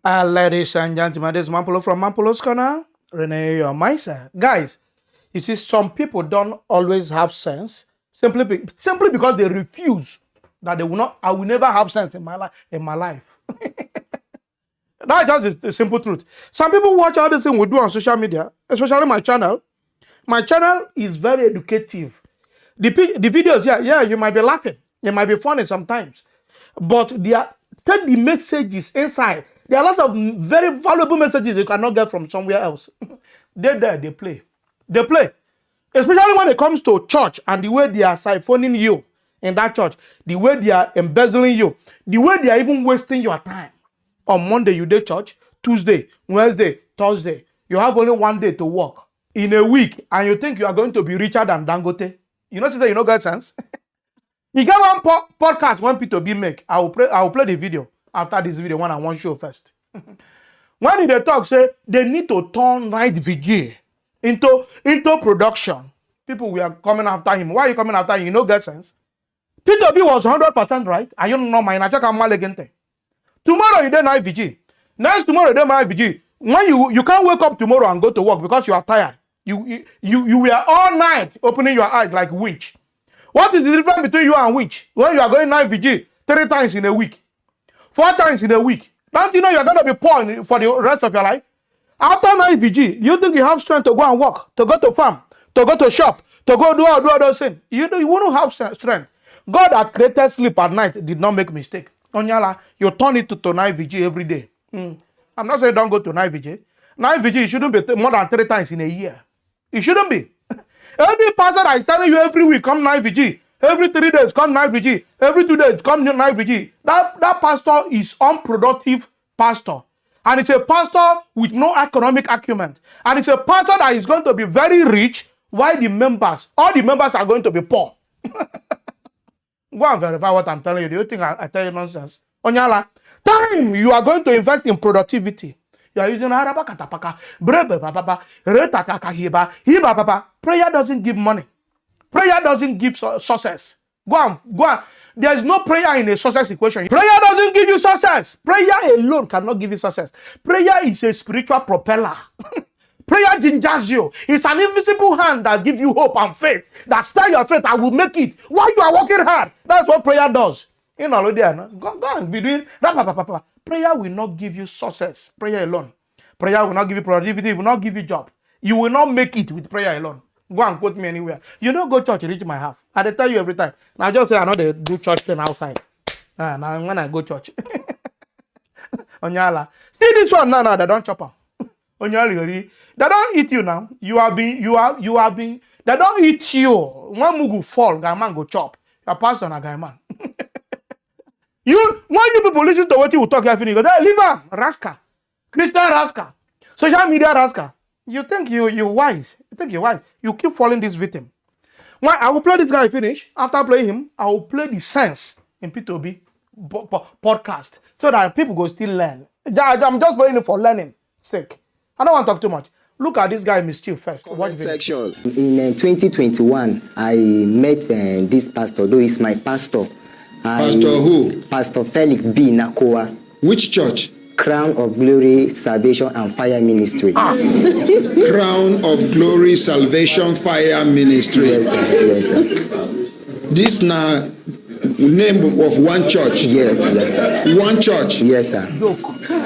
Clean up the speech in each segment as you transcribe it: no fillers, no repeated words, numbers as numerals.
Ladies and gentlemen, this is Mampolo from Mampolo's Corner. Renee, your mindset. Guys, you see, some people don't always have sense simply because they refuse that they will not. I will never have sense in my life. That's just the simple truth. Some people watch all this thing we do on social media, especially my channel. My channel is very educative. The videos, yeah, you might be laughing, it might be funny sometimes, but take the messages inside. There are lots of very valuable messages you cannot get from somewhere else. They play. Especially when it comes to church and the way they are siphoning you in that church, the way they are embezzling you, the way they are even wasting your time. On Monday, you do church, Tuesday, Wednesday, Thursday. You have only one day to work in a week, and you think you are going to be richer than Dangote. You know, that you know, get sense. You get one podcast, one P2B make. I will play the video after this video when I want to show first. When they talk, say they need to turn night vigil into production. People we are coming after him. Why are you coming after him? You know, get sense. P2B was 100% right. I don't know my gente. Tomorrow you do night vigil. Next tomorrow you do night vigil. When you can't wake up tomorrow and go to work because you are tired. You were all night opening your eyes like witch. What is the difference between you and witch? When you are going night vigil 3 times in a week, 4 times in a week, don't you know you're going to be poor for the rest of your life? After night vigil, do you think you have strength to go and work, to go to farm, to go to shop, to go do all those things? You won't have strength. God that created sleep at night did not make mistake. Onyala, you turn it to night vigil every day. I'm not saying don't go to night vigil. Night vigil shouldn't be more than 3 times in a year. It shouldn't be. Every pastor that is telling you every week come night vigil, every 3 days come night vigil, every 2 days come night vigil. That pastor is unproductive pastor. And it's a pastor with no economic acumen. And it's a pastor that is going to be very rich while all the members are going to be poor. Go and verify what I'm telling you. Do you think I tell you nonsense? Onyala, time you are going to invest in productivity. You are using prayer doesn't give money. Prayer doesn't give success. Go on. There is no prayer in a success equation. Prayer doesn't give you success. Prayer alone cannot give you success. Prayer is a spiritual propeller. Prayer gingers you. It's an invisible hand that gives you hope and faith. That stir your faith, I will make it. While you are working hard. That's what prayer does. You know, go and be doing that. Prayer will not give you success. Prayer alone. Prayer will not give you productivity. It will not give you job. You will not make it with prayer alone. Go and quote me anywhere. You don't go church, reach my house. I tell you every time. Now I just say I know they do church thing outside. Now when I go church. Onyala. See this one now, they don't chop them. Onyala, they don't eat you now. You have been. They don't eat you. When Mugu fall, guy man go chop. Your pastor and a guy man. When you people listen to what you talk, you finish. Go, hey, leave him, rascal, Christian rascal, social media rascal. You think you're wise? You keep falling this victim. When I will play this guy finish. After playing him, I will play the sense in P2B podcast so that people go still learn. I'm just playing it for learning sake. I don't want to talk too much. Look at this guy mischief first. Watch section. In 2021, I met this pastor, though he's my pastor. Pastor who? Pastor Felix B. Nakoa. Which church? Crown of Glory Salvation and Fire Ministry. Crown of Glory Salvation Fire Ministry. Yes, sir. Yes, sir. This now name of one church. Yes, sir. One church. Yes, sir.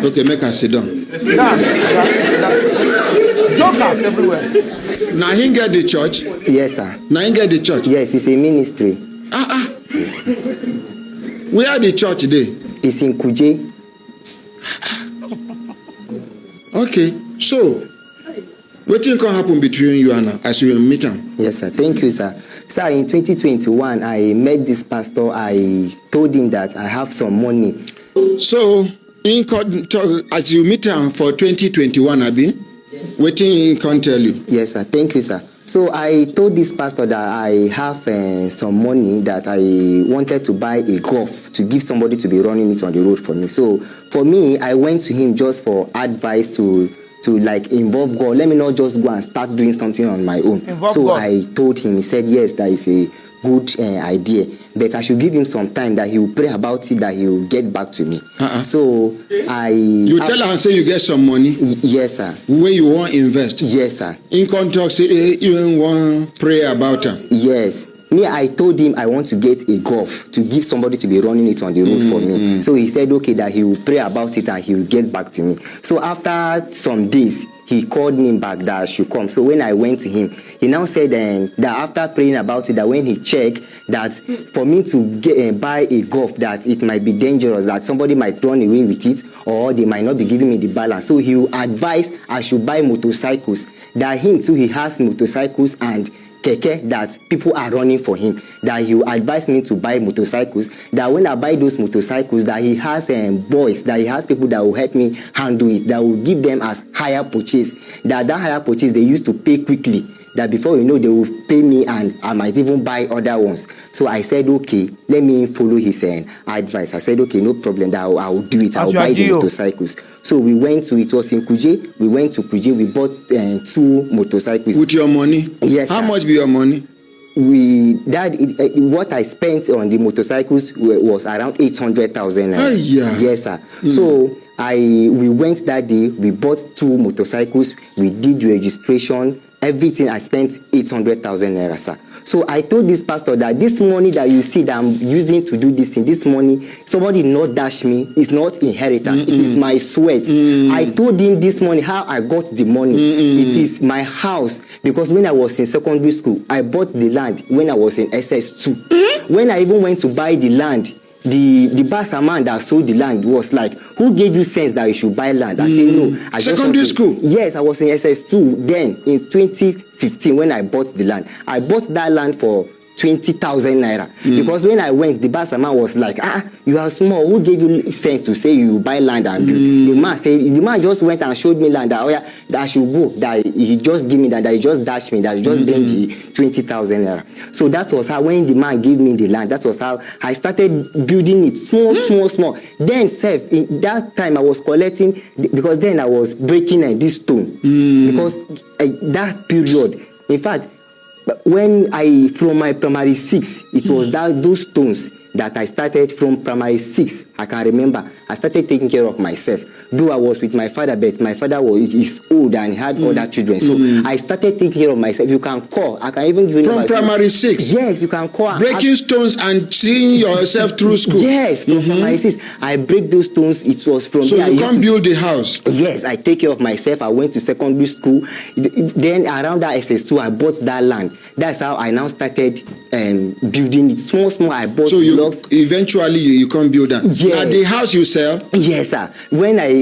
Okay, make us sit down. Jokers everywhere. Now he get the church. Yes, sir. Now he get the church. Yes, it's a ministry. Yes. Where the church dey? It's in Kuje. Okay, so what can happen between you and her as you meet him? Yes, sir. Thank you, sir. Sir, in 2021, I met this pastor. I told him that I have some money. So, as you meet him for 2021, Abi, what he can tell you? Yes, sir. Thank you, sir. So I told this pastor that I have some money that I wanted to buy a golf to give somebody to be running it on the road for me. So for me, I went to him just for advice to like involve God. Let me not just go and start doing something on my own. I told him, he said yes, that is a good idea, but I should give him some time that he will pray about it, that he will get back to me. So You tell her and say you get some money. Yes, sir. Where you want to invest. Yes, sir. In context, you want pray about her. Yes. Me, I told him I want to get a golf to give somebody to be running it on the road for me. So he said, okay, that he will pray about it and he will get back to me. So after some days, he called me back that I should come. So when I went to him, he now said that after praying about it, that when he checked that for me to buy a golf, that it might be dangerous, that somebody might run away with it, or they might not be giving me the balance. So he will advise I should buy motorcycles. That him too, he has motorcycles and keke that people are running for him, that he will advise me to buy motorcycles, that when I buy those motorcycles, that he has boys, that he has people that will help me handle it, that will give them as higher purchase, that higher purchase they used to pay quickly, that before you know they will pay me and I might even buy other ones. So I said, okay, let me follow his advice. I said, okay, no problem, that I will do it. I will buy the motorcycles. So we went to, it was in Kuje, we went to Kuje, we bought 2 motorcycles. With your money? Yes. How much be your money? What I spent on the motorcycles was around 800,000. Yes, sir. So we went that day, we bought 2 motorcycles, we did registration, everything. I spent 800,000 naira, sir. So I told this pastor that this money that you see that I'm using to do this thing, this money, somebody not dash me, it's not inheritance. It is my sweat. I told him this money, how I got the money. It is my house. Because when I was in secondary school, I bought the land when I was in SS2. When I even went to buy the land, the boss man that sold the land was like, who gave you sense that you should buy land? I said, no. Secondary school? Yes, I was in SS2 then in 2015 when I bought the land. I bought that land for 20,000 naira. Because when I went, the boss man was like, you are small. Who gave you sense to say you buy land and build? The man just went and showed me land that, that I should go. That he just give me that he just dashed me, that he just bring the 20,000 naira. So that was how, when the man gave me the land, that was how I started building it small. Then, in that time I was collecting, because then I was breaking this stone. Because that period, in fact, when from my primary 6, it was those stones that I started from primary 6. I can remember. I started taking care of myself. Though I was with my father, but my father is old and had other children. So I started taking care of myself. You can call. I can even give you from primary 6. Yes, you can call. Breaking stones and seeing yourself through school. Yes, from primary 6. I break those stones. It was from so there. You can't build the house. Yes, I take care of myself. I went to secondary school. Then around that SS2, I bought that land. That's how I now started building it. Small. I bought blocks. Eventually you can't build that. Yes. Now the house you sell? Yes, sir.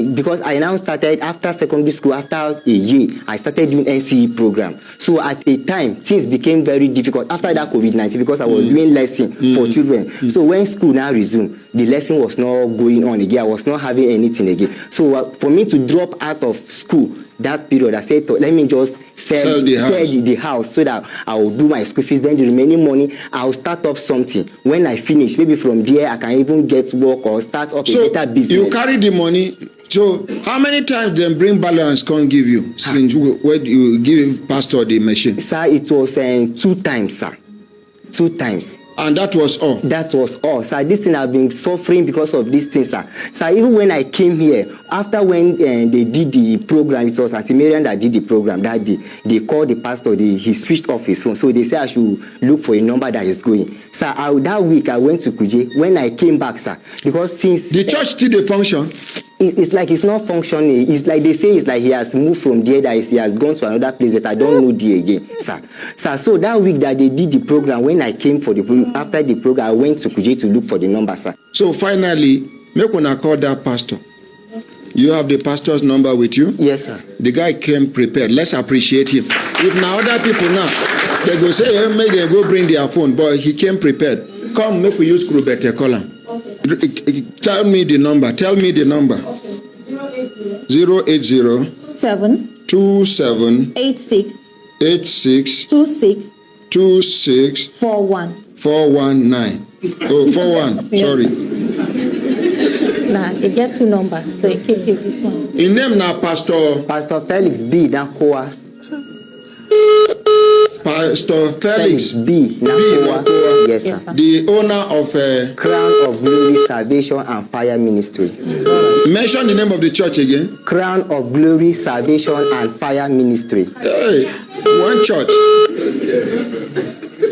Because I now started after secondary school, after a year, I started doing NCE program. So at a time, things became very difficult after that COVID-19, because I was doing lesson for children. So when school now resumed, the lesson was not going on again. I was not having anything again. So for me to drop out of school, that period, I said, let me just sell the house so that I will do my school fees. Then the remaining money, I'll start up something. When I finish, maybe from there, I can even get work or start up a better business. You carry the money. So how many times them bring balance can't give you since when you give pastor the machine? Sir, it was 2 times, sir. 2 times. And that was all? That was all. Sir, this thing I've been suffering because of this thing, sir. Sir, even when I came here, after when they did the program, it was Auntie Marian that did the program that day. They called the pastor, he switched off his phone. So they said I should look for a number that is going. Sir, that week I went to Kuje. When I came back, sir, because since... The church still dey function? It's like it's not functioning. It's like they say it's like he has moved from there, that he has gone to another place, but I don't know there again, sir. So that week that they did the program, when I came for the program, after the program, I went to Kuje to look for the number, sir. So finally, make una call that pastor. You have the pastor's number with you? Yes, sir. The guy came prepared. Let's appreciate him. If now other people now, they go say, hey, maybe they go bring their phone, but he came prepared. Come, make we use Krubete column. Okay. Tell me the number. Okay. 080 27 86 26 419. Oh, 41. Yes. Sorry. Nah, you get 2 numbers. So in case you this one. In name now, Pastor Felix B. Dankoa. Pastor Felix B. Nakoa. Yes, Yes, sir. sir. The owner of Crown of Glory Salvation and Fire Ministry. mention the name of the church again. Crown of Glory Salvation and Fire Ministry. Hey, one church.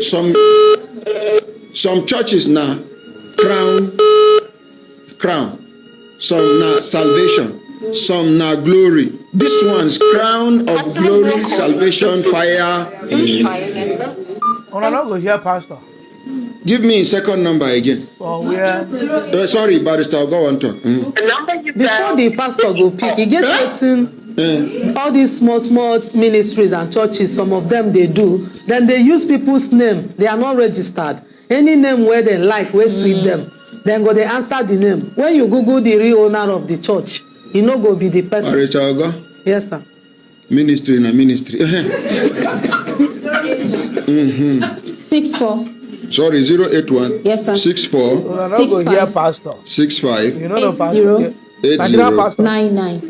Some churches now crown. Some now salvation. Some now glory. This one's Crown of Glory Salvation Fire. On another go here, Pastor. Give me second number again. Oh, where? Sorry, Barrister, I'll go on talk. Before the pastor go pick, he get certain all these small ministries and churches, some of them they do, then they use people's name. They are not registered. Any name where they like, where suit them, then go they answer the name. When you Google the real owner of the church, you know go be the person. Barrister, I'll go. Yes, sir. Ministry na ministry. 64. Sorry, 081. Yes, sir. 64 On another go here, 65. Pastor. 65 You know the 80. Pastor. 80 Nigerian Pastor. 99.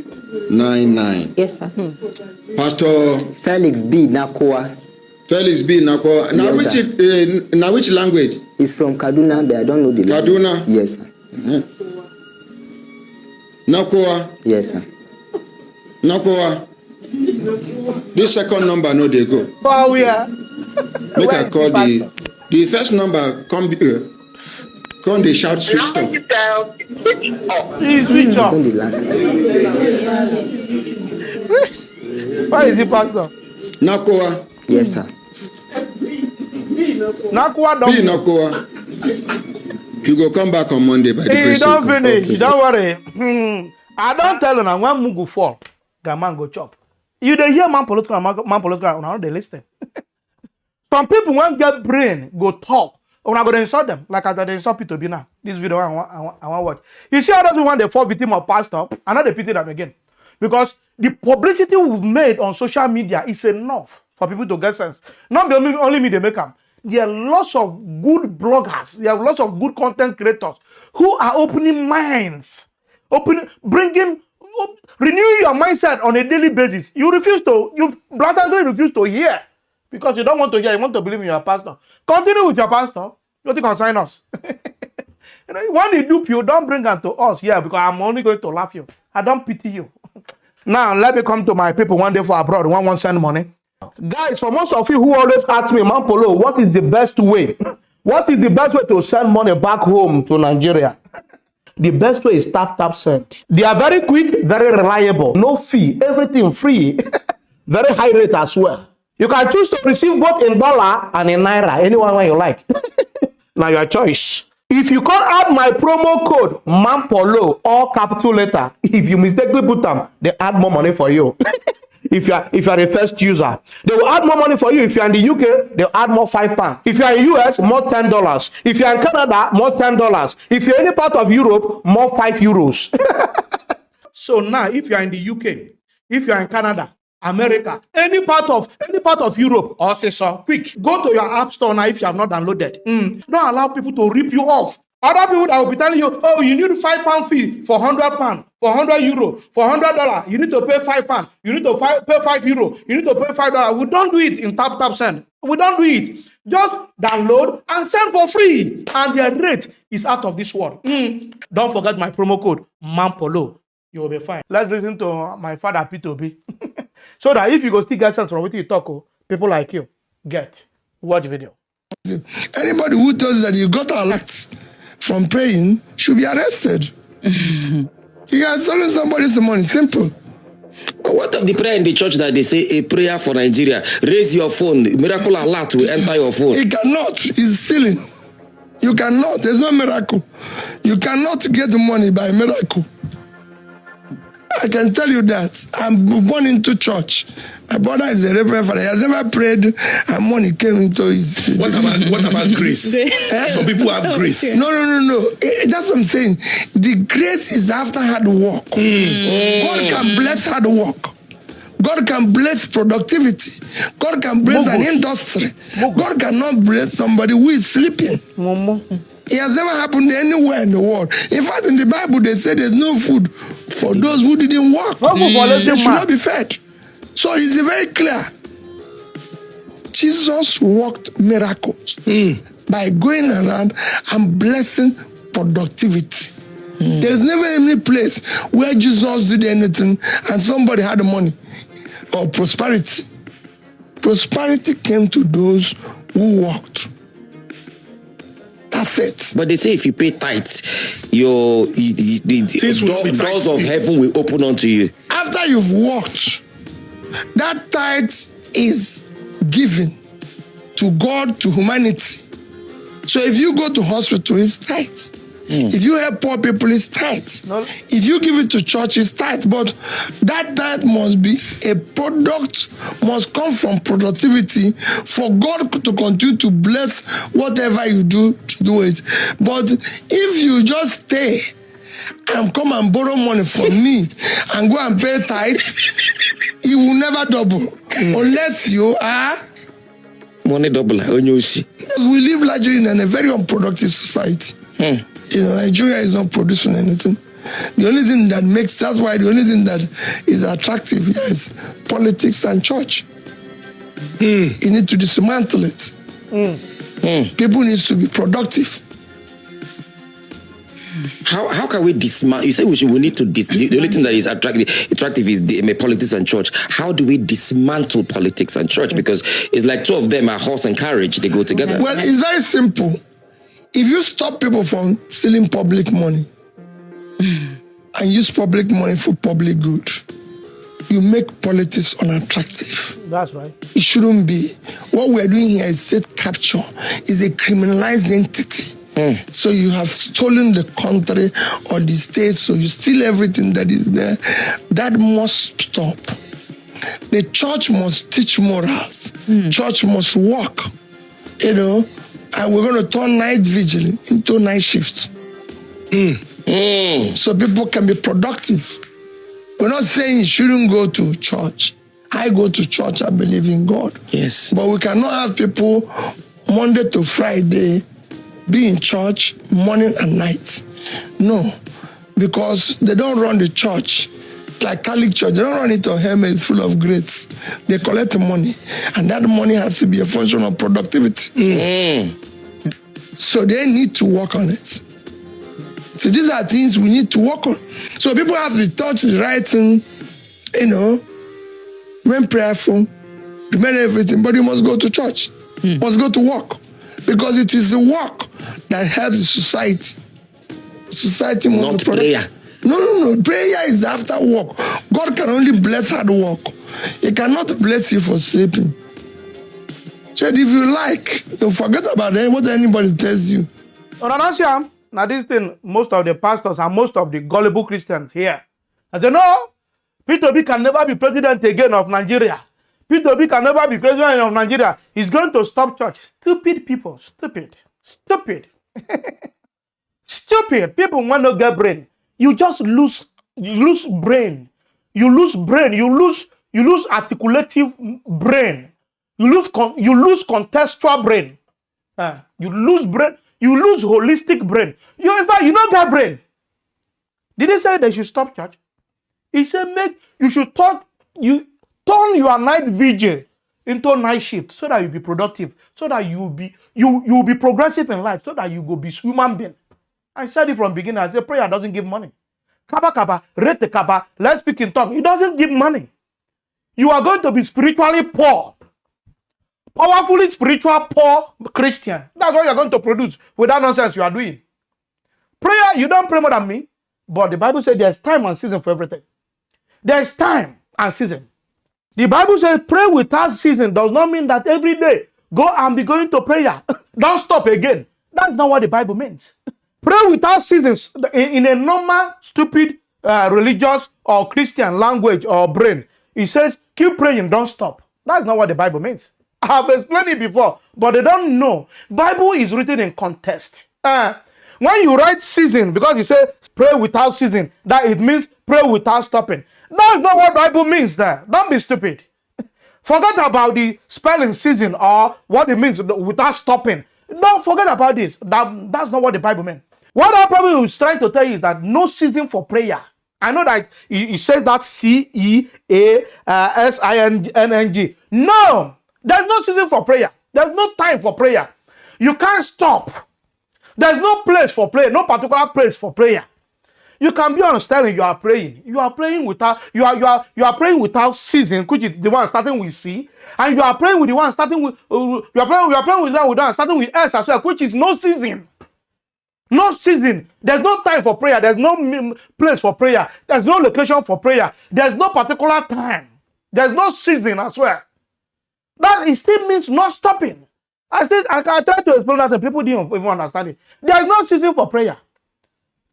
99. Yes, sir. Pastor Felix B. Nakoa. Felix B. Nakoa. Now, Yes, which language? He's from Kaduna, but I don't know the Kaduna? language. Yes, sir. Nakoa. Yes, sir. Nakoa. This second number, no, they go. Oh, where? Make I call the first number. Come they shout switch off. He's switch off. Even the last time. Where is the Pastor? Nakoa. Yes, sir. Nakwa Be don't. Nakoa. You go come back on Monday by the He grace of don't God. finish. Okay, Don't worry. I don't tell you now. When Mugu fall, the man go chop. You dey hear man political, now they listen. Some people when get brain go talk. When I go to insult them, like I they insult P2B now. This video I want watch. You see how those when they fall victim of pastor, I know they pity them again. Because the publicity we've made on social media is enough for people to get sense. Not be only me they make them. There are lots of good bloggers. There are lots of good content creators who are opening minds, renew your mindset on a daily basis. You blatantly refuse to hear because you don't want to hear. You want to believe in your pastor. Continue with your pastor. You think consign us. You know, when you dupe you, don't bring them to us. Yeah, because I'm only going to laugh you. I don't pity you. Now let me come to my people one day for abroad. One want send money. Guys, for most of you who always ask me, Mampolo, what is the best way? What is the best way to send money back home to Nigeria? The best way is tap send. They are very quick, very reliable, no fee, everything free, very high rate as well. You can choose to receive both in dollar and in naira, anyone way you like. Now your choice. If you can't add my promo code Mampolo, all capital letter, if you mistakenly put them, they add more money for you. If you are a first user, they will add more money for you. If you are in the UK, they'll add more £5. If you are in US, more $10. If you are in Canada, more $10. If you're any part of Europe, more €5. So now, if you are in the UK, if you are in Canada, America, any part of Europe, or say so, quick, go to your app store now if you have not downloaded. Don't allow people to rip you off. Other people that will be telling you, oh, you need £5 fee for £100, for €100, for $100. You need to pay £5. You need to pay €5. You need to pay $5. We don't do it in tap send. We don't do it. Just download and send for free. And their rate is out of this world. Don't forget my promo code, Mampolo. You will be fine. Let's listen to my father, P2B. So that if you go still get sense from what you talk, people like you get. Watch video. Anybody who tells you that you got alert from praying should be arrested. You are telling somebody some money, simple. But what of the prayer in the church that they say a prayer for Nigeria? Raise your phone, miracle alert will enter your phone. It cannot. It's stealing. You cannot. There's no miracle. You cannot get money by miracle. I can tell you that. I'm born into church. My brother is a reverend father. He has never prayed and money came into his... What about grace? Some people have grace. No. That's what I'm saying. The grace is after hard work. God can bless hard work. God can bless productivity. God can bless an industry. God cannot bless somebody who is sleeping. It has never happened anywhere in the world. In fact, in the Bible, they say there's no food for those who didn't work. They should not be fed. So it's very clear. Jesus worked miracles by going around and blessing productivity. There's never any place where Jesus did anything and somebody had money or prosperity. Prosperity came to those who worked. That's it. But they say if you pay tithes, the doors of heaven will open unto you. After you've worked, that tithe is given to God, to humanity. So if you go to hospital, it's tithe. If you help poor people, it's tithe. No. If you give it to church, it's tithe. But that tithe must be a product, must come from productivity for God to continue to bless whatever you do to do it. But if you just stay and come and borrow money from me and go and pay tithe, it will never double unless you are money double. Because we live largely in a very unproductive society. You know, Nigeria is not producing anything. The only thing that makes, that's why the only thing that is attractive here is politics and church. You need to dismantle it. People need to be productive. How can we dismantle? You say we need to the only thing that is attractive is politics and church. How do we dismantle politics and church? Because it's like two of them are horse and carriage. They go together. Well, it's very simple. If you stop people from stealing public money and use public money for public good, you make politics unattractive. That's right. It shouldn't be. What we're doing here is state capture. Is a criminalized entity. So you have stolen the country or the state, so you steal everything that is there. That must stop. The church must teach morals. Church must work. You know, and we're going to turn night vigil into night shifts. So people can be productive. We're not saying you shouldn't go to church. I go to church, I believe in God. Yes. But we cannot have people Monday to Friday be in church morning and night. No, because they don't run the church like Catholic Church. They don't run it on helmets full of grace. They collect money, and that money has to be a function of productivity. So they need to work on it. So these are things we need to work on. So people have to touch the right thing, you know, remain prayerful, remain everything, but you must go to church, must go to work. Because it is the work that helps the society. Society must not be prayer. No. Prayer is after work. God can only bless hard work. He cannot bless you for sleeping. So if you like, you forget about what anybody tells you. Now this thing, most of the pastors and most of the gullible Christians here, and they know P2B can never be president again of Nigeria. P2B can never be president of Nigeria. He's going to stop church. Stupid people. Stupid. Stupid. People want to get brain. You just lose brain. You lose brain. You lose articulative brain. You lose contextual brain. You lose brain. You lose holistic brain. In fact, you don't get brain. Did they say they should stop church? He said you should turn your night vigil into night shift so that you be productive, so that you will be progressive in life, so that you go be human being. I said it from the beginning. I said prayer doesn't give money. Kaba, rete kaba, let's speak in tongues. It doesn't give money. You are going to be spiritually poor. Powerfully spiritual poor Christian. That's what you're going to produce with that nonsense you are doing. Prayer, you don't pray more than me. But the Bible says there's time and season for everything. There's time and season. The Bible says pray without season does not mean that every day go and be going to prayer. Don't stop again. That's not what the Bible means. Pray without seasons in a normal, stupid, religious or Christian language or brain. It says keep praying, don't stop. That's not what the Bible means. I have explained it before, but they don't know. Bible is written in context. When you write season, because you say pray without season, that it means pray without stopping. That's not what Bible means there. Don't be stupid. Forget about the spelling season or what it means without stopping. Don't forget about this. That's not what the Bible meant. What our Bible is trying to tell you is that no season for prayer. I know that it says that C-E-A-S-I-N-N-G. No! There's no season for prayer. There's no time for prayer. You can't stop. There's no place for prayer, no particular place for prayer. You can be understanding you are praying. You are praying without praying without season, which is the one starting with C, and you are praying with the one starting with you are praying with the one starting with S as well, which is no season. No season. There's no time for prayer. There's no place for prayer. There's no location for prayer. There's no particular time. There's no season as well. That it still means not stopping. I try to explain that and people didn't even understand it. There's no season for prayer.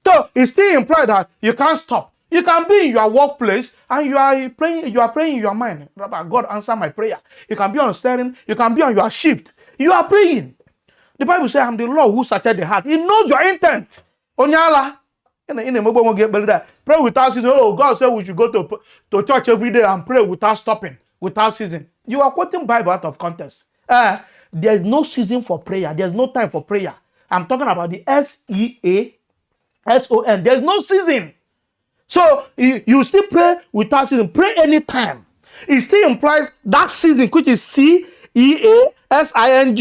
So it still implies that you can't stop. You can be in your workplace and you are praying in your mind. God, answer my prayer. You can be on steering, you can be on your shift. You are praying. The Bible says, I'm the Lord who searches the heart. He knows your intent. Onyala. Pray without season. Oh, God said we should go to church every day and pray without stopping, without season. You are quoting Bible out of context. There's no season for prayer. There's no time for prayer. I'm talking about the SEASON. There's no season. So you still pray without season. Pray anytime. It still implies that season, which is CEASING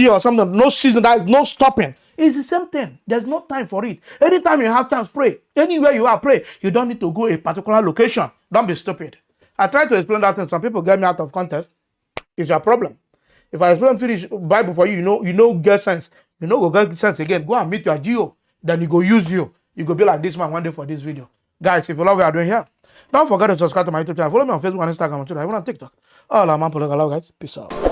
or something. No season. That is no stopping. It's the same thing. There's no time for it. Anytime you have chance, pray. Anywhere you are, pray. You don't need to go a particular location. Don't be stupid. I try to explain that and some people get me out of context. It's your problem. If I explain finish Bible for you, you know get sense. You know go get sense again. Go and meet your GO. Then you go use you. You go be like this man one day for this video. Guys, if you love what I'm doing here, don't forget to subscribe to my YouTube channel. Follow me on Facebook and Instagram and Twitter. Even on TikTok. All I'm on, guys. Peace out.